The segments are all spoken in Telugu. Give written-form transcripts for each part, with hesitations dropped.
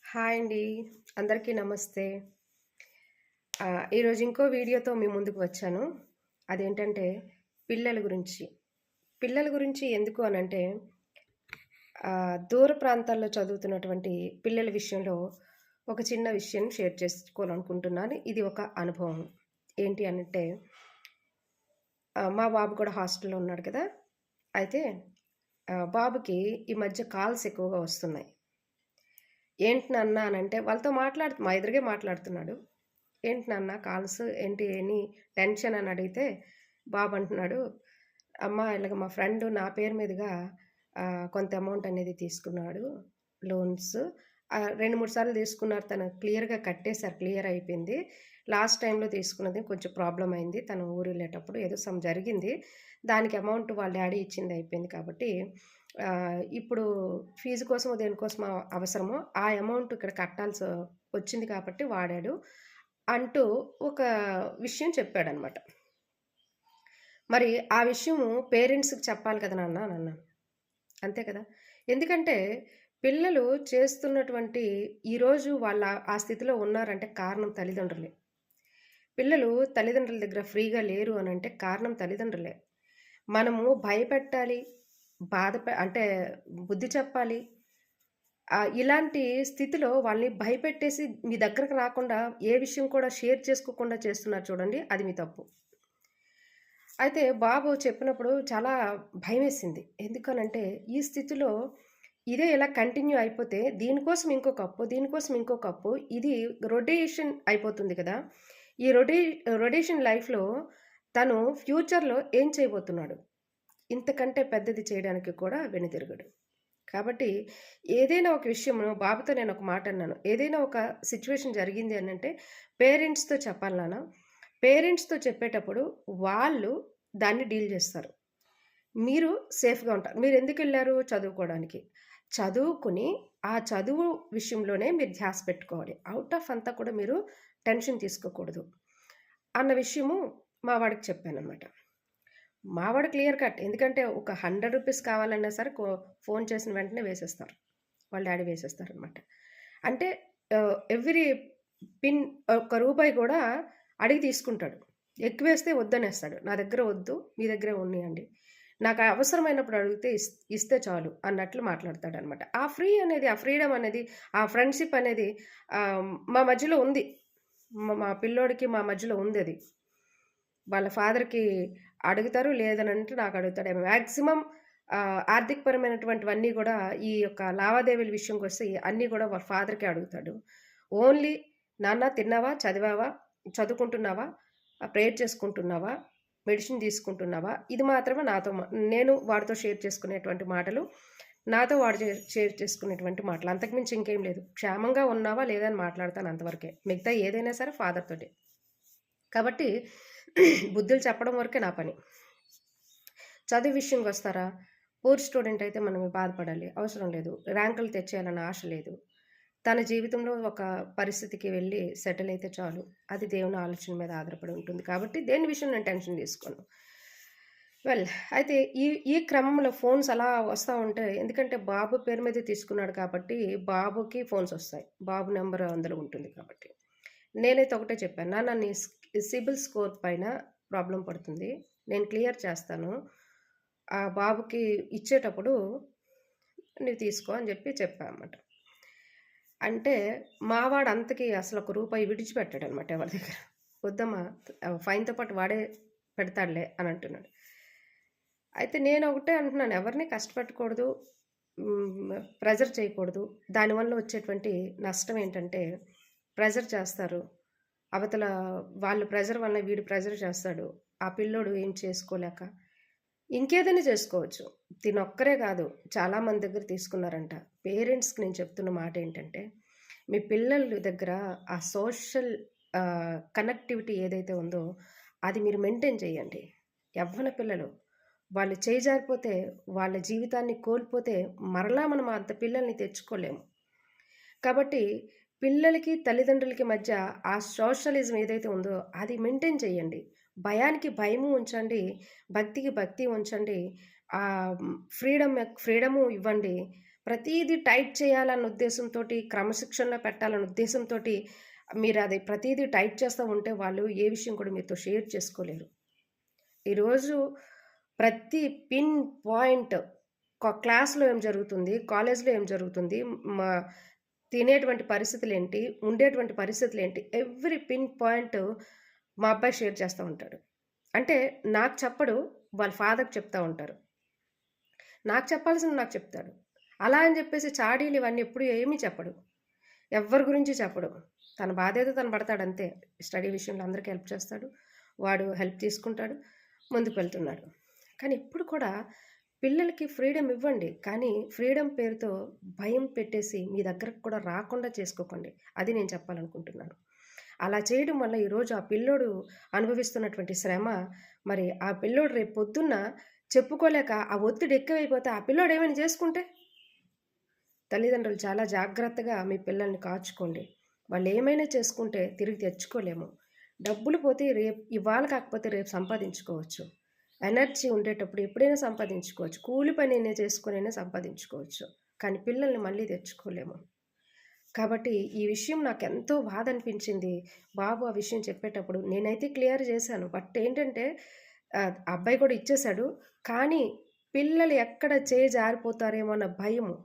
హాయ్ అండి. అందరికీ నమస్తే. ఈరోజు ఇంకో వీడియోతో మీ ముందుకు వచ్చాను. అదేంటంటే పిల్లల గురించి. పిల్లల గురించి ఎందుకు అనంటే దూర ప్రాంతాల్లో చదువుతున్నటువంటి పిల్లల విషయంలో ఒక చిన్న విషయం షేర్ చేసుకోవాలనుకుంటున్నాను. ఇది ఒక అనుభవం. ఏంటి అనంటే మా బాబు కూడా హాస్టల్‌లో ఉన్నాడు కదా! అయితే బాబుకి ఈ మధ్య కాల్స్ ఎక్కువగా వస్తున్నాయి. ఏంటి నాన్న అనంటే వాళ్ళతో మా ఎదురుగే మాట్లాడుతున్నాడు. ఏంటి నాన్న కాల్స్ ఏంటి ఎనీ టెన్షన్ అని అడిగితే బాబు అంటున్నాడు, అమ్మ ఇలాగ మా ఫ్రెండ్ నా పేరు మీదుగా కొంత అమౌంట్ అనేది తీసుకున్నాడు లోన్స్. 2, 3 సార్లు తీసుకున్నారు. తను క్లియర్‌గా కట్టేసారు. క్లియర్ అయిపోయింది. లాస్ట్ టైమ్‌లో తీసుకున్నది కొంచెం ప్రాబ్లమ్ అయింది. తను ఊరెళ్ళేటప్పుడు ఏదో జరిగింది. దానికి అమౌంట్ వాళ్ళ డ్యాడీ ఇచ్చింది అయిపోయింది కాబట్టి ఇప్పుడు ఫీజు కోసమో దేనికోసమో అవసరమో ఆ అమౌంట్ ఇక్కడ కట్టాల్సి వచ్చింది కాబట్టి వాడాడు అంటూ ఒక విషయం చెప్పాడనమాట. మరి ఆ విషయము పేరెంట్స్‌కి చెప్పాలి కదా నాన్న అనన్నాను. అంతే కదా! ఎందుకంటే పిల్లలు చేస్తున్నటువంటి ఈరోజు వాళ్ళ ఆ స్థితిలో ఉన్నారంటే కారణం తల్లిదండ్రులే. పిల్లలు తల్లిదండ్రుల దగ్గర ఫ్రీగా లేరు అనంటే కారణం తల్లిదండ్రులే. మనము భయపెట్టాలి, అంటే బుద్ధి చెప్పాలి. ఇలాంటి స్థితిలో వాళ్ళని భయపెట్టేసి మీ దగ్గరకు రాకుండా ఏ విషయం కూడా షేర్ చేసుకోకుండా చేస్తున్నారు చూడండి, అది మీ తప్పు. అయితే బాబు చెప్పినప్పుడు చాలా భయమేసింది. ఎందుకనంటే ఈ స్థితిలో ఇదే ఇలా కంటిన్యూ అయిపోతే దీనికోసం ఇంకొక అప్పు, దీనికోసం ఇంకొక అప్పు, ఇది రొటేషన్ అయిపోతుంది కదా! ఈ రొటేషన్ లైఫ్‌లో తను ఫ్యూచర్‌లో ఏం చేయబోతున్నాడు? ఇంతకంటే పెద్దది చేయడానికి కూడా వెనుతిరగడు. కాబట్టి ఏదైనా ఒక విషయము బాబుతో నేను ఒక మాట అన్నాను. ఏదైనా ఒక సిట్యుయేషన్ జరిగింది అనంటే పేరెంట్స్‌తో చెప్పాలి నాన్న. పేరెంట్స్‌తో చెప్పేటప్పుడు వాళ్ళు దాన్ని డీల్ చేస్తారు. మీరు సేఫ్‌గా ఉంటారు. మీరెందుకెళ్లారు? చదువుకోవడానికి. చదువుకుని ఆ చదువు విషయంలోనే మీరు ధ్యాస పెట్టుకోవాలి. ఔట్ ఆఫ్ అంతా కూడా మీరు టెన్షన్ తీసుకోకూడదు అన్న విషయము మా వాడికి చెప్పాననమాట. మా వాడు క్లియర్ కట్. ఎందుకంటే ఒక రూ. 100 కావాలన్నా సరే ఫోను చేసిన వెంటనే వేసేస్తారు. వాళ్ళ డ్యాడీ వేసేస్తారనమాట. అంటే ఎవ్రీ పిన్ ఒక్క రూపాయి కూడా అడిగి తీసుకుంటాడు. ఎక్కువేస్తే వద్దనేస్తాడు. నా దగ్గర వద్దు, మీ దగ్గరే ఉన్నియండి. నాకు అవసరమైనప్పుడు అడిగితే ఇస్తే చాలు అన్నట్లు మాట్లాడతాడనమాట. ఆ ఆ ఫ్రీడమ్ అనేది, ఆ ఫ్రెండ్‌షిప్ అనేది మా మధ్యలో ఉంది. మా పిల్లోడికి మా మధ్యలో ఉందది. వాళ్ళ ఫాదర్‌కి అడుగుతారు. లేదనంటే నాకు అడుగుతాడు. మాక్సిమం ఆర్థికపరమైనటువంటివన్నీ గూడా ఈ యొక్క లావాదేవీల విషయంకొస్తే అన్నీ గూడా వాళ్ళ ఫాదర్‌కే అడుగుతాడు. ఓన్లీ నాన్న తిన్నావా? చదివావా? చదువుకుంటున్నావా? ప్రేయర్ చేసుకుంటున్నావా? మెడిసిన్ తీసుకుంటున్నావా? ఇది మాత్రమే నేను వాడితో షేర్ చేసుకునేటువంటి మాటలు. నాతో వాడు షేర్ చేసుకునేటువంటి మాటలు. అంతకుమించి ఇంకేం లేదు. క్షేమంగా ఉన్నావా? లేదా? అని మాట్లాడతాను అంతవరకే. మిగతా ఏదైనా సరే ఫాదర్ తోటే. కాబట్టి బుద్ధులు చెప్పడం వరకే నా పని. చదువు విషయంకొస్తారా? పూర్ స్టూడెంట్ అయితే మనం బాధపడాలి. అవసరం లేదు. ర్యాంకులు తెచ్చేయాలన్న ఆశ లేదు. తన జీవితంలో ఒక పరిస్థితికి వెళ్ళి సెటిల్ అయితే చాలు. అది దేవుని ఆలోచన మీద ఆధారపడి ఉంటుంది. కాబట్టి దేని విషయం నేను టెన్షన్ తీసుకోను. వెల్ అయితే ఈ ఈ క్రమంలో ఫోన్స్ అలా వస్తా ఉంటాయి. ఎందుకంటే బాబు పేరు మీద తీసుకున్నాడు కాబట్టి బాబుకి ఫోన్స్ వస్తాయి. బాబు నంబర్ అందులో ఉంటుంది కాబట్టి. నేనైతే ఒకటే చెప్పాను. నాన్న నీ సిబిల్ స్కోర్ పైన ప్రాబ్లమ్ పడుతుంది. నేను క్లియర్ చేస్తాను. ఆ బాబుకి ఇచ్చేటప్పుడు నువ్వు తీసుకో అని చెప్పా అనమాట. అంటే మావాడు అంతకి అసలు ఒక రూపాయి విడిచిపెట్టాడనమాట ఎవరి దగ్గర. వద్దమ్మా ఫైన్‌తో పాటు వాడే పెడతాడులే అని అంటున్నాడు. అయితే నేను ఒకటే అంటున్నాను. ఎవరిని కష్టపెట్టకూడదు. ప్రెజర్ చేయకూడదు. దానివల్ల వచ్చేటువంటి నష్టం ఏంటంటే ప్రెజర్ చేస్తారు. అవతల వాళ్ళు ప్రెజర్ వల్ల వీడు ప్రెజర్ చేస్తాడు. ఆ పిల్లోడు ఏం చేసుకోలేక ఇంకేదైనా చేసుకోవచ్చు. తినొక్కరే కాదు. చాలామంది దగ్గర తీసుకున్నారంట. పేరెంట్స్‌కి నేను చెప్తున్న మాట ఏంటంటే, మీ పిల్లల దగ్గర ఆ సోషల్ కనెక్టివిటీ ఏదైతే ఉందో, అది మీరు మెయింటైన్ చేయండి. యవ్వన పిల్లలు. వాళ్ళు చేయి జారిపోతే, వాళ్ళ జీవితాన్ని కోల్పోతే, మరలా మనం అంత పిల్లల్ని తెచ్చుకోలేము. కాబట్టి పిల్లలకి, తల్లిదండ్రులకి మధ్య ఆ సోషలిజం ఏదైతే ఉందో అది మెయింటైన్ చేయండి. భయానికి భయము ఉంచండి. భక్తికి భక్తి ఉంచండి. ఫ్రీడము ఇవ్వండి. ప్రతీదీ టైట్ చేయాలన్న ఉద్దేశంతోటి, క్రమశిక్షణలో పెట్టాలన్న ఉద్దేశంతోటి మీరది ప్రతీదీ టైట్ చేస్తా ఉంటే వాళ్ళు ఏ విషయం కూడా మీతో షేర్ చేసుకోలేరు. ఈరోజు ప్రతి పిన్ పాయింట్ క్లాస్‌లో ఏం జరుగుతుంది, కాలేజ్‌లో ఏం జరుగుతుంది, మా తినేటువంటి పరిస్థితులేంటి, ఉండేటువంటి పరిస్థితులేంటి, ఎవ్రీ పిన్ పాయింట్ మా అబ్బాయి షేర్ చేస్తా ఉంటాడు. అంటే నాకు చెప్పడు, వాళ్ళ ఫాదర్‌కి చెప్తా ఉంటారు. నాకు చెప్పాల్సింది నాకు చెప్తాడు. అలా అని చెప్పేసి చాడీలు ఇవన్నీ ఎప్పుడు ఏమీ చెప్పడు. ఎవ్వరి గురించి చెప్పడు. తన బాధేదో తను పడతాడంతే. స్టడీ విషయంలో అందరికి హెల్ప్ చేస్తాడు. వాడు హెల్ప్ తీసుకుంటాడు. ముందుకు వెళ్తున్నాడు. కానీ ఎప్పుడు కూడా పిల్లలకి ఫ్రీడమ్ ఇవ్వండి. కానీ ఫ్రీడమ్ పేరుతో భయం పెట్టేసి మీ దగ్గరకు కూడా రాకుండా చేసుకోకండి. అది నేను చెప్పాలనుకుంటున్నాను. అలా చేయడం వల్ల ఈరోజు ఆ పిల్లోడు అనుభవిస్తున్నటువంటి శ్రమ, మరి ఆ పిల్లోడు రేపు పొద్దున్న చెప్పుకోలేక ఆ ఒత్తిడి ఎక్కువైపోతే ఆ పిల్లోడు ఏమైనా చేసుకుంటే? తల్లిదండ్రులు చాలా జాగ్రత్తగా మీ పిల్లల్ని కాచుకోండి. వాళ్ళు ఏమైనా చేసుకుంటే తిరిగి తెచ్చుకోలేము. డబ్బులు పోతే ఇవాళ కాకపోతే రేపు సంపాదించుకోవచ్చు. ఎనర్జీ ఉండేటప్పుడు ఎప్పుడైనా సంపాదించుకోవచ్చు. కూలి పనైనా చేసుకొనైనా సంపాదించుకోవచ్చు. కానీ పిల్లల్ని మళ్ళీ తెచ్చుకోలేము. కాబట్టి ఈ విషయం నాకెంతో బాధ అనిపించింది. బాబు ఆ విషయం చెప్పేటప్పుడు నేనైతే క్లియర్ చేశాను. బట్ ఏంటంటే అబ్బాయి కూడా ఇచ్చేశాడు. కానీ పిల్లలు ఎక్కడ చేయి జారిపోతారేమో అన్న భయము.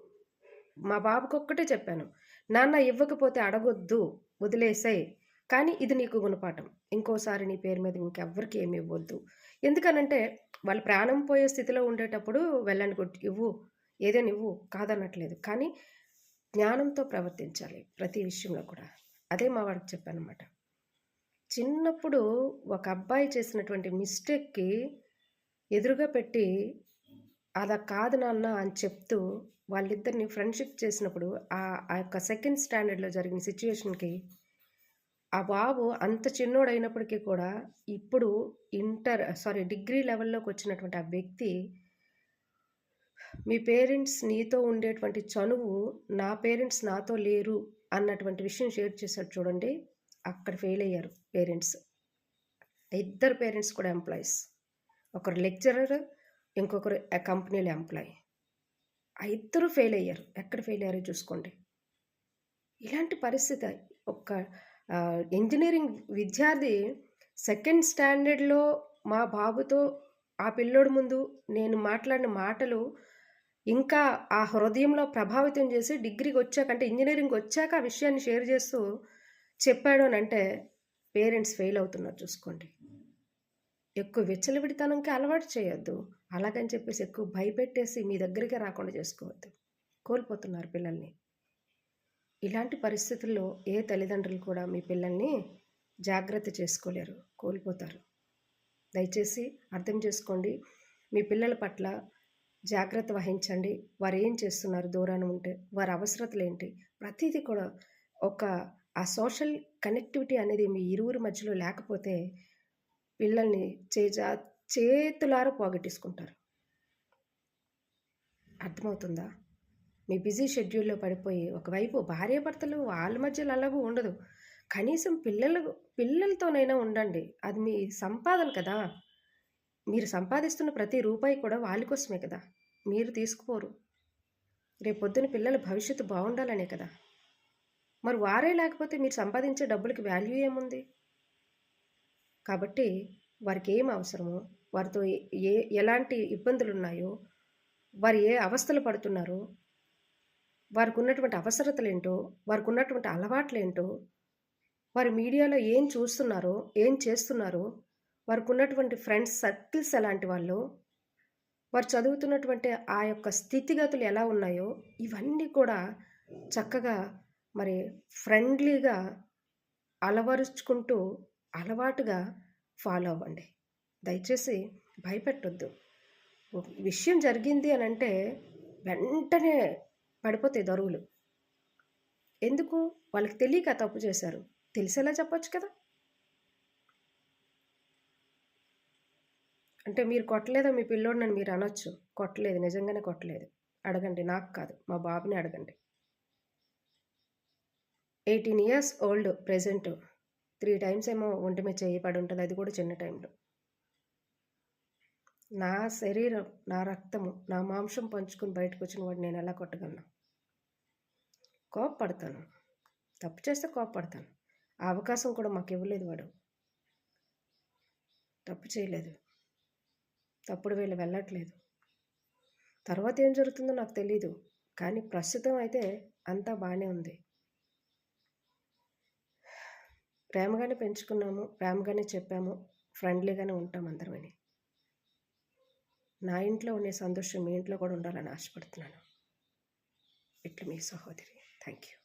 మా బాబుకొక్కటే చెప్పాను. నాన్న ఇవ్వకపోతే అడగొద్దు, వదిలేసేయ్. కానీ ఇది నీకు గుణపాఠం. ఇంకోసారి నీ పేరు మీద ఇంకెవ్వరికీ ఏమి ఇవ్వొద్దు. ఎందుకనంటే వాళ్ళు ప్రాణం పోయే స్థితిలో ఉండేటప్పుడు వెళ్ళండి ఇవ్వు, ఏదైనా ఇవ్వు కాదనట్లేదు. కానీ జ్ఞానంతో ప్రవర్తించాలి ప్రతి విషయంలో కూడా. అదే మా వాడికి చెప్పానన్నమాట. చిన్నప్పుడు ఒక అబ్బాయి చేసినటువంటి మిస్టేక్‌కి ఎదురుగా పెట్టి అలా కాదు నాన్న అని చెప్తూ వాళ్ళిద్దరిని ఫ్రెండ్‌షిప్ చేసినప్పుడు ఆ యొక్క సెకండ్ స్టాండర్డ్‌లో జరిగిన సిట్యుయేషన్‌కి ఆ బాబు అంత చిన్నోడైనప్పటికీ కూడా ఇప్పుడు డిగ్రీ లెవెల్‌లోకొచ్చినటువంటి ఆ వ్యక్తి మీ పేరెంట్స్ నీతో ఉండేటువంటి చనువు నా పేరెంట్స్ నాతో లేరు అన్నటువంటి విషయం షేర్ చేశాడు చూడండి. అక్కడ ఫెయిల్ అయ్యారు పేరెంట్స్. ఇద్దరు పేరెంట్స్ కూడా ఎంప్లాయీస్. ఒకరు లెక్చరర్, ఇంకొకరు కంపెనీలో ఎంప్లాయీ. ఆ ఇద్దరు ఫెయిల్ అయ్యారు. ఎక్కడ ఫెయిల్ అయ్యారో చూసుకోండి. ఇలాంటి పరిస్థితి ఒక ఇంజినీరింగ్ విద్యార్థి సెకండ్ స్టాండర్డ్‌లో మా బాబుతో ఆ పిల్లోడి ముందు నేను మాట్లాడిన మాటలు ఇంకా ఆ హృదయంలో ప్రభావితం చేసి డిగ్రీకొచ్చాక అంటే ఇంజినీరింగ్‌కొచ్చాక ఆ విషయాన్ని షేర్ చేస్తూ చెప్పాడు అనంటే పేరెంట్స్ ఫెయిల్ అవుతున్నారు చూసుకోండి. ఎక్కువ విచ్చలవిడితనంకి అలవాటు చేయొద్దు. అలాగని చెప్పేసి ఎక్కువ భయపెట్టేసి మీ దగ్గరికే రాకుండా చేసుకోవద్దు. కోల్పోతున్నారు పిల్లల్ని. ఇలాంటి పరిస్థితుల్లో ఏ తల్లిదండ్రులు కూడా మీ పిల్లల్ని జాగ్రత్త చేసుకోలేరు. కోల్పోతారు. దయచేసి అర్థం చేసుకోండి. మీ పిల్లల పట్ల జాగ్రత్త వహించండి. వారు ఏం చేస్తున్నారు దూరాన ఉంటే, వారి అవసరతలేంటి, ప్రతీదీ కూడా ఆ సోషల్ కనెక్టివిటీ అనేది మీ ఇరువురి మధ్యలో లేకపోతే పిల్లల్ని చేతులారా పోగొట్టేసుకుంటారు. అర్థమవుతుందా? మీ బిజీ షెడ్యూల్‌లో పడిపోయి ఒకవైపు భార్యాభర్తలు వాళ్ళ మధ్యలో అలాగూ ఉండదు. కనీసం పిల్లలతోనైనా ఉండండి. అది మీ సంపాదన కదా! మీరు సంపాదిస్తున్న ప్రతి రూపాయి కూడా వాళ్ళ కోసమే కదా! మీరు తీసుకుపోరు. రేపొద్దున పిల్లల భవిష్యత్తు బావుండాలనే కదా! మరి వారే లేకపోతే మీరు సంపాదించే డబ్బులకి వాల్యూ ఏముంది? కాబట్టి వారికేం అవసరమో, వారితో ఎలాంటి ఇబ్బందులున్నాయో, వారు ఏ అవస్థలు పడుతున్నారో, వారికున్నటువంటి అవసరతలేంటో, వారికున్నటువంటి అలవాట్లేంటో, వారు మీడియాలో ఏం చూస్తున్నారో, ఏం చేస్తున్నారో, వారికున్నటువంటి ఫ్రెండ్స్ సర్కిల్స్ ఎలాంటి వాళ్ళో, వారు చదువుతున్నటువంటి ఆ యొక్క స్థితిగతులు ఎలా ఉన్నాయో, ఇవన్నీ కూడా చక్కగా మరి ఫ్రెండ్లీగా అలవరుచుకుంటూ అలవాటుగా ఫాలో అవ్వండి. దయచేసి భయపెట్టొద్దు. విషయం జరిగింది అనంటే వెంటనే పడిపోతాయి దరువులు. ఎందుకు? వాళ్ళకి తెలియక తప్పు చేశారు. తెలిసేలా చెప్పొచ్చు కదా! అంటే మీరు కొట్టలేదా మీ పిల్లోడినని మీరు అనొచ్చు. కొట్టలేదు, నిజంగానే కొట్టలేదు. అడగండి, నాకు కాదు మా బాబుని అడగండి. 18 ఇయర్స్ ఓల్డ్ ప్రెజెంట్. 3 టైమ్స్ ఏమో ఒంటి మీద చెయ్యి పడి ఉంటది. అది కూడా చిన్న టైంలో. నా శరీరం, నా రక్తము, నా మాంసం పంచుకొని బయటకొచ్చిన వాడిని నేనెలా కొట్టగలను? కోపపడతాను. తప్పు చేస్తే కోపపడతాను. ఆ అవకాశం కూడా మాకు ఇవ్వలేదు వాడు. తప్పు చేయలేదు. తప్పుడు వేళ వెళ్ళట్లేదు. తర్వాత ఏం జరుగుతుందో నాకు తెలీదు. కానీ ప్రస్తుతం అయితే అంతా బాగానే ఉంది. ప్రేమగానే పెంచుకున్నాము. ప్రేమగానే చెప్పాము. ఫ్రెండ్లీగానే ఉంటాం అందరమని. నా ఇంట్లో ఉండే సంతోషం మీ ఇంట్లో కూడా ఉండాలని ఆశపడుతున్నాను. ఇట్లు మీ సహోదరి. Thank you.